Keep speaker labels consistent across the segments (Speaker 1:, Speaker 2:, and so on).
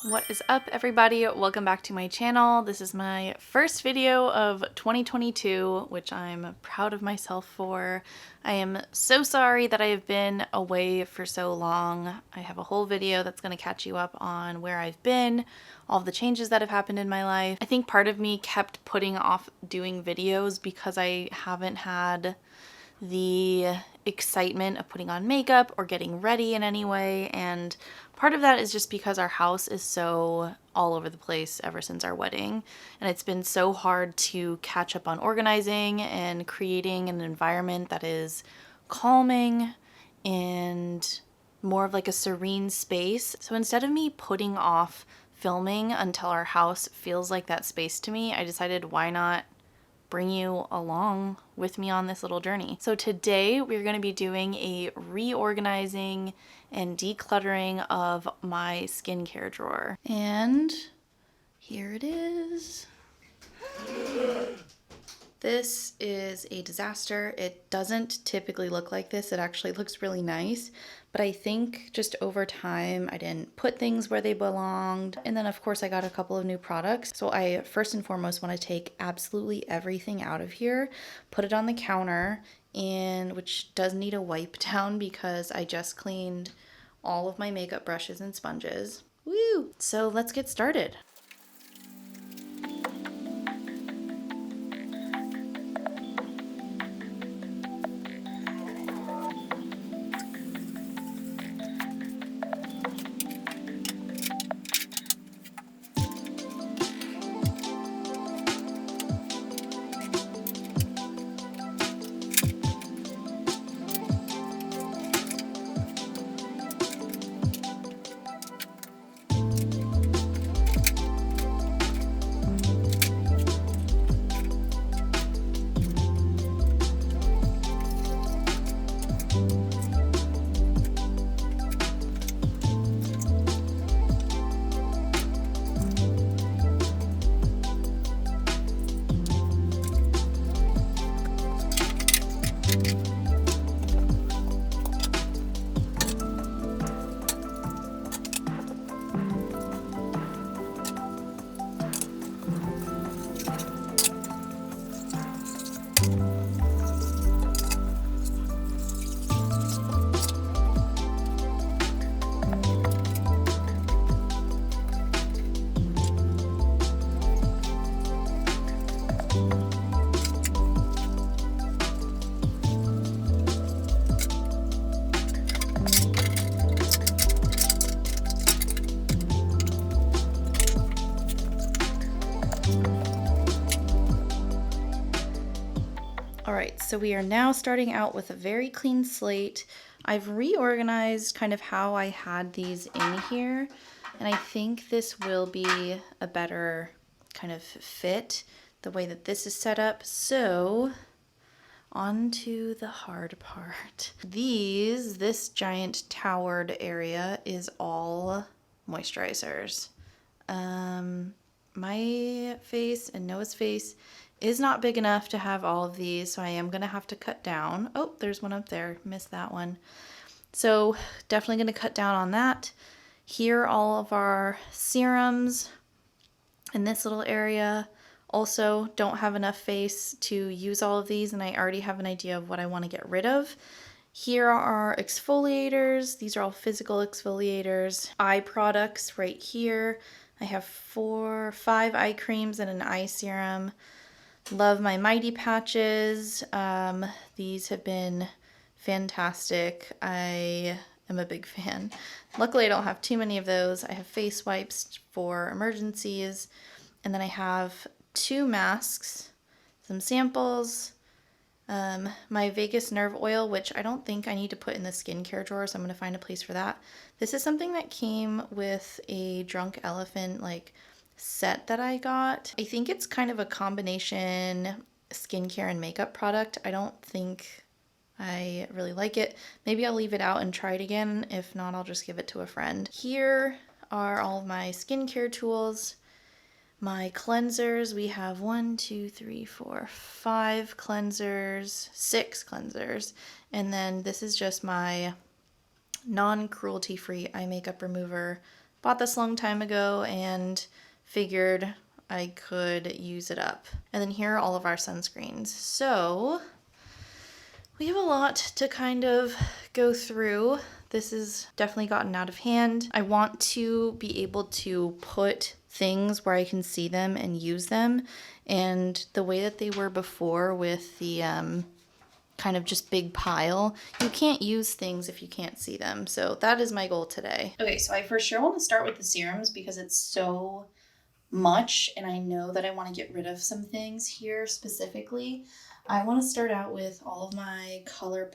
Speaker 1: What is up, everybody? Welcome back to my channel. This is my first video of 2022, which I'm proud of myself for. I am so sorry that I have been away for so long. I have a whole video that's going to catch you up on where I've been, all the changes that have happened in my life. I think part of me kept putting off doing videos because I haven't had the excitement of putting on makeup or getting ready in any way, and part of that is just because our house is so all over the place ever since our wedding, and it's been so hard to catch up on organizing and creating an environment that is calming and more of like a serene space. So instead of me putting off filming until our house feels like that space to me, I decided why not bring you along with me on this little journey. So today we're going to be doing a reorganizing and decluttering of my skincare drawer. And here it is. This is a disaster. It doesn't typically look like this. It actually looks really nice, but I think just over time I didn't put things where they belonged. And then of course I got a couple of new products. So I first and foremost want to take absolutely everything out of here, put it on the counter, and which does need a wipe down because I just cleaned all of my makeup brushes and sponges. Woo! So let's get started. All right, so we are now starting out with a very clean slate. I've reorganized kind of how I had these in here, and I think this will be a better kind of fit the way that this is set up. So on to the hard part. This giant towered area is all moisturizers. My face and Noah's face is not big enough to have all of these, so I am going to have to cut down. Oh, there's one up there. Missed that one. So definitely going to cut down on that. Here are all of our serums in this little area. Also, don't have enough face to use all of these, and I already have an idea of what I want to get rid of. Here are our exfoliators. These are all physical exfoliators. Eye products right here. I have 5 eye creams and an eye serum. Love my Mighty patches. These have been fantastic. I am a big fan. Luckily, I don't have too many of those. I have face wipes for emergencies. And then I have 2 masks, some samples, my vagus nerve oil, which I don't think I need to put in the skincare drawer, so I'm going to find a place for that. This is something that came with a Drunk Elephant set that I got. I think it's kind of a combination skincare and makeup product. I don't think I really like it. Maybe I'll leave it out and try it again. If not, I'll just give it to a friend. Here are all of my skincare tools. My cleansers, we have 5 cleansers, 6 cleansers, and then this is just my non-cruelty-free eye makeup remover Bought this a long time ago and figured I could use it up. And then here are all of our sunscreens. So we have a lot to kind of go through. This has definitely gotten out of hand. I want to be able to put things where I can see them and use them. And the way that they were before with the kind of just big pile, you can't use things if you can't see them. So that is my goal today. Okay, so I for sure want to start with the serums because it's so much and I know that I want to get rid of some things here specifically. I want to start out with all of my ColourPop.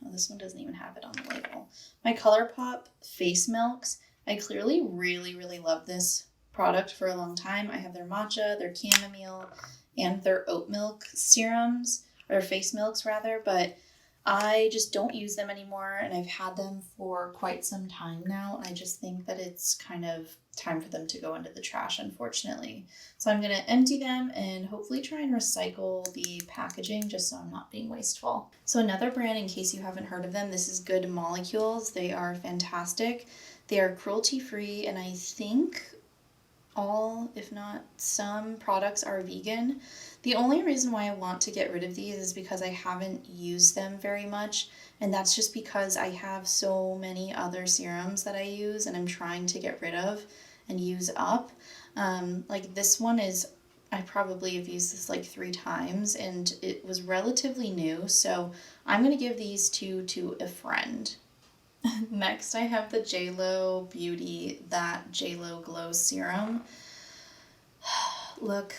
Speaker 1: Oh, this one doesn't even have it on the label. My ColourPop face milks. I clearly really love this product for a long time. I have their matcha, their chamomile, and their oat milk serums, or face milks rather, but I just don't use them anymore and I've had them for quite some time now. I just think that it's kind of time for them to go into the trash, unfortunately. So I'm going to empty them and hopefully try and recycle the packaging just so I'm not being wasteful. So another brand, in case you haven't heard of them, this is Good Molecules. They are fantastic. They are cruelty-free and I think all, if not some, products are vegan. The only reason why I want to get rid of these is because I haven't used them very much, and that's just because I have so many other serums that I use and I'm trying to get rid of and use up. Like this one is, I probably have used this like 3 times and it was relatively new, so I'm going to give these two to a friend. Next, I have the JLo Beauty That JLo Glow Serum. Look,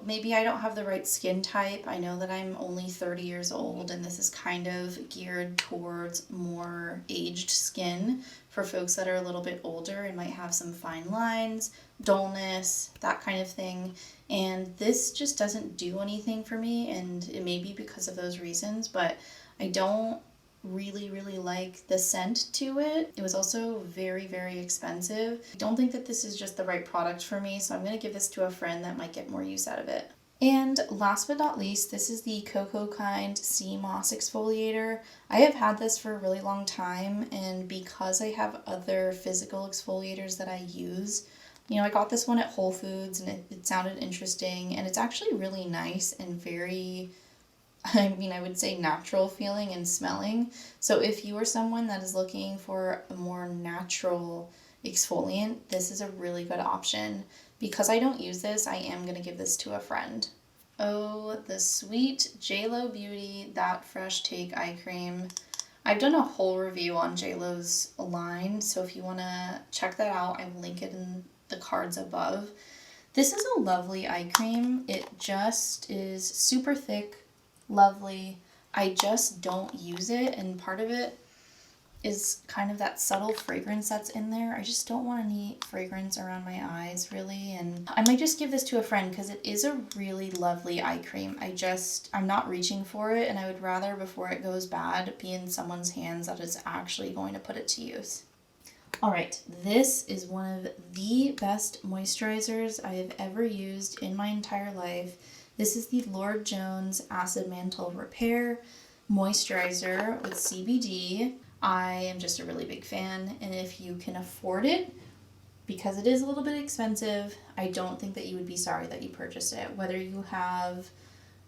Speaker 1: maybe I don't have the right skin type. I know that I'm only 30 years old and this is kind of geared towards more aged skin for folks that are a little bit older and might have some fine lines, dullness, that kind of thing. And this just doesn't do anything for me, and it may be because of those reasons, but I don't really like the scent to it. It was also very expensive. I don't think that this is just the right product for me, so I'm going to give this to a friend that might get more use out of it. And last but not least, this is the Cocoa Kind Sea Moss Exfoliator. I have had this for a really long time, and because I have other physical exfoliators that I use, you know, I got this one at Whole Foods and it sounded interesting, and it's actually really nice and very, I would say natural feeling and smelling. So if you are someone that is looking for a more natural exfoliant, this is a really good option. Because I don't use this, I am going to give this to a friend. Oh, the sweet JLo Beauty That Fresh Take Eye Cream. I've done a whole review on JLo's line, so if you want to check that out, I will link it in the cards above. This is a lovely eye cream. It just is super thick, lovely. I just don't use it, and part of it is kind of that subtle fragrance that's in there. I just don't want any fragrance around my eyes really, and I might just give this to a friend because it is a really lovely eye cream. I'm not reaching for it, and I would rather, before it goes bad, be in someone's hands that is actually going to put it to use. Alright, this is one of the best moisturizers I have ever used in my entire life. This is the Lord Jones Acid Mantle Repair Moisturizer with CBD. I am just a really big fan, and if you can afford it, because it is a little bit expensive, I don't think that you would be sorry that you purchased it. Whether you have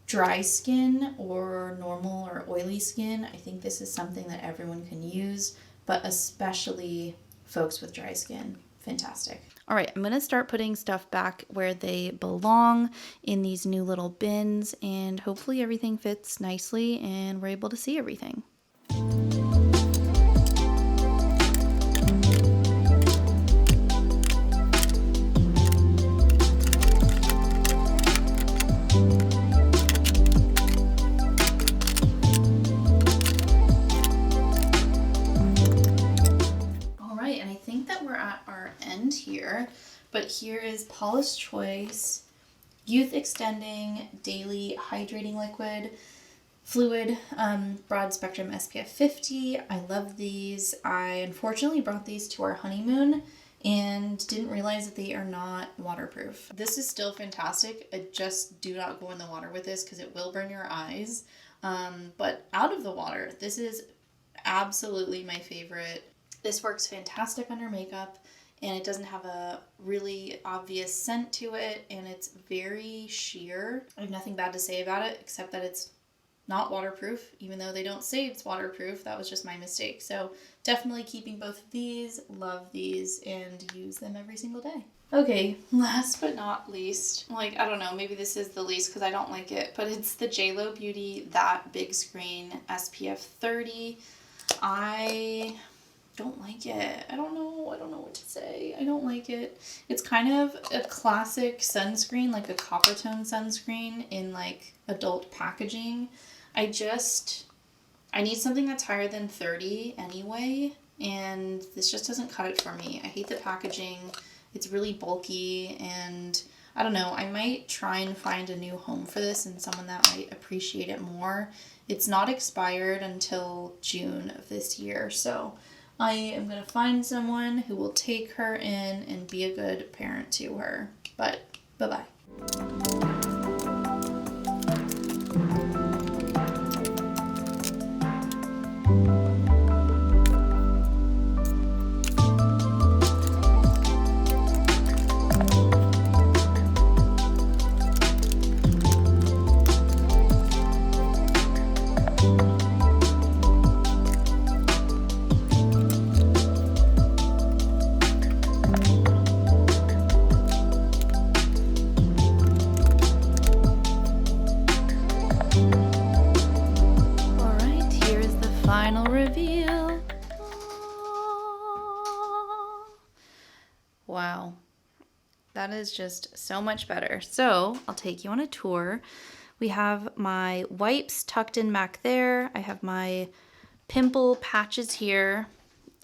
Speaker 1: dry skin or normal or oily skin, I think this is something that everyone can use, but especially folks with dry skin. Fantastic. All right, I'm going to start putting stuff back where they belong in these new little bins, and hopefully everything fits nicely and we're able to see everything. Here, but here is Paula's Choice Youth Extending Daily Hydrating Liquid Fluid, Broad Spectrum SPF 50. I love these. I unfortunately brought these to our honeymoon and didn't realize that they are not waterproof. This is still fantastic. Just do not go in the water with this because it will burn your eyes. But out of the water, this is absolutely my favorite. This works fantastic under makeup. and it doesn't have a really obvious scent to it, and it's very sheer. I have nothing bad to say about it except that it's not waterproof, even though they don't say it's waterproof. That was just my mistake. So definitely keeping both of these, love these, and use them every single day. Okay, last but not least, like, I don't know, maybe this is the least because I don't like it, but it's the JLo Beauty That Big Screen SPF 30. I don't like it. I don't know what to say. I don't like it. It's kind of a classic sunscreen, like a copper tone sunscreen in like adult packaging. I need something that's higher than 30 anyway, and this just doesn't cut it for me. I hate the packaging. It's really bulky, and I don't know, I might try and find a new home for this and someone that might appreciate it more. It's not expired until June of this year, so I am going to find someone who will take her in and be a good parent to her. But bye-bye. Final reveal. Wow, that is just so much better. So I'll take you on a tour. We have my wipes tucked in back there. I have my pimple patches here,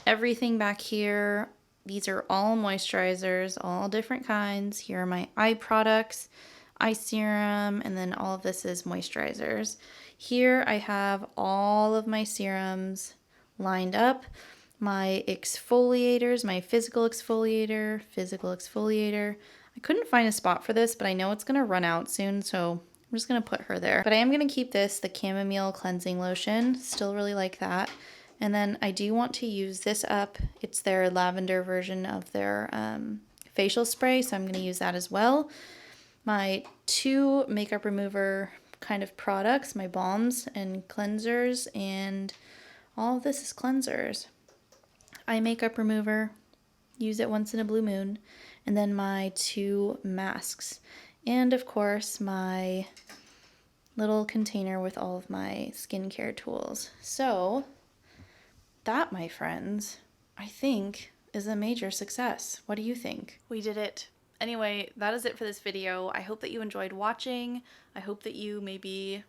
Speaker 1: everything back here. These are all moisturizers, all different kinds. Here are my eye products, eye serum, and then all of this is moisturizers. Here I have all of my serums lined up. My exfoliators, my physical exfoliator. I couldn't find a spot for this, but I know it's going to run out soon, so I'm just going to put her there. But I am going to keep this, the chamomile cleansing lotion. Still really like that. And then I do want to use this up. It's their lavender version of their facial spray, so I'm going to use that as well. My 2 makeup remover kind of products, my balms and cleansers, and all of this is cleansers. Eye makeup remover, use it once in a blue moon, and then my 2 masks, and of course my little container with all of my skincare tools. So that, my friends, I think is a major success. What do you think? We did it. Anyway, that is it for this video. I hope that you enjoyed watching. I hope that you maybe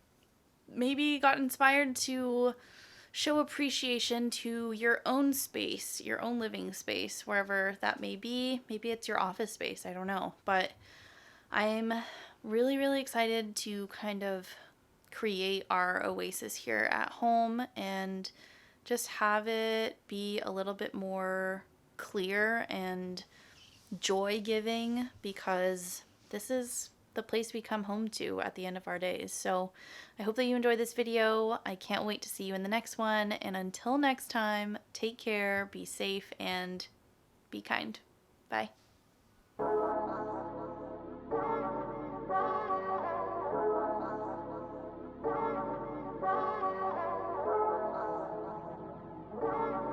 Speaker 1: got inspired to show appreciation to your own space, your own living space, wherever that may be. Maybe it's your office space, I don't know. But I'm really, really excited to kind of create our oasis here at home and just have it be a little bit more clear and joy-giving, because this is the place we come home to at the end of our days. So I hope that you enjoyed this video. I can't wait to see you in the next one, and until next time, take care, be safe, and be kind. Bye.